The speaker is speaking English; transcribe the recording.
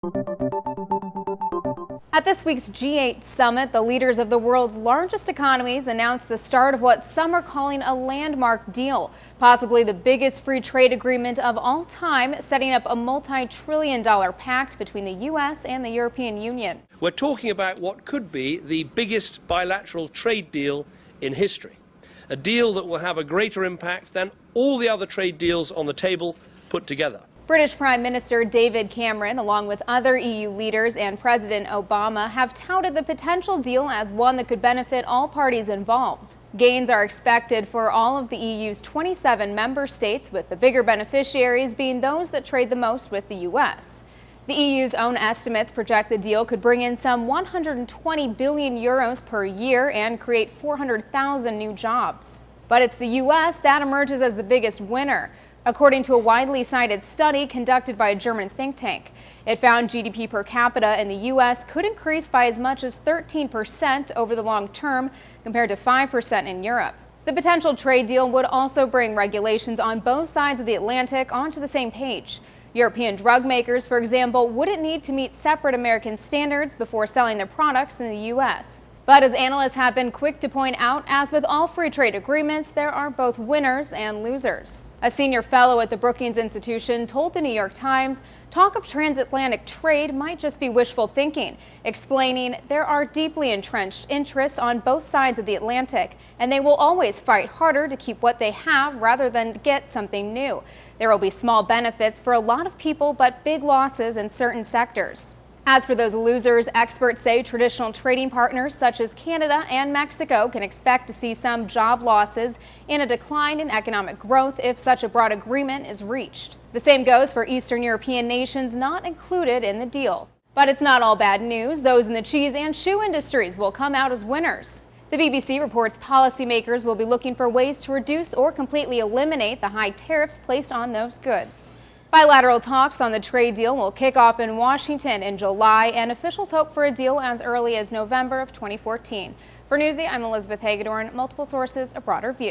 At this week's G8 summit, the leaders of the world's largest economies announced the start of what some are calling a landmark deal, possibly the biggest free trade agreement of all time, setting up a multi-trillion-dollar pact between the U.S. and the European Union. We're talking about what could be the biggest bilateral trade deal in history, a deal that will have a greater impact than all the other trade deals on the table put together. British Prime Minister David Cameron, along with other EU leaders and President Obama, have touted the potential deal as one that could benefit all parties involved. Gains are expected for all of the EU's 27 member states, with the bigger beneficiaries being those that trade the most with the U.S. The EU's own estimates project the deal could bring in some 120 billion euros per year and create 400,000 new jobs. But it's the U.S. that emerges as the biggest winner, according to a widely cited study conducted by a German think tank. It found GDP per capita in the U.S. could increase by as much as 13% over the long term, compared to 5% in Europe. The potential trade deal would also bring regulations on both sides of the Atlantic onto the same page. European drug makers, for example, wouldn't need to meet separate American standards before selling their products in the U.S. But as analysts have been quick to point out, as with all free trade agreements, there are both winners and losers. A senior fellow at the Brookings Institution told the New York Times talk of transatlantic trade might just be wishful thinking, explaining there are deeply entrenched interests on both sides of the Atlantic, and they will always fight harder to keep what they have rather than get something new. There will be small benefits for a lot of people, but big losses in certain sectors. As for those losers, experts say traditional trading partners such as Canada and Mexico can expect to see some job losses and a decline in economic growth if such a broad agreement is reached. The same goes for Eastern European nations not included in the deal. But it's not all bad news. Those in the cheese and shoe industries will come out as winners. The BBC reports policymakers will be looking for ways to reduce or completely eliminate the high tariffs placed on those goods. Bilateral talks on the trade deal will kick off in Washington in July, and officials hope for a deal as early as November of 2014. For Newsy, I'm Elizabeth Hagedorn. Multiple sources, a broader view.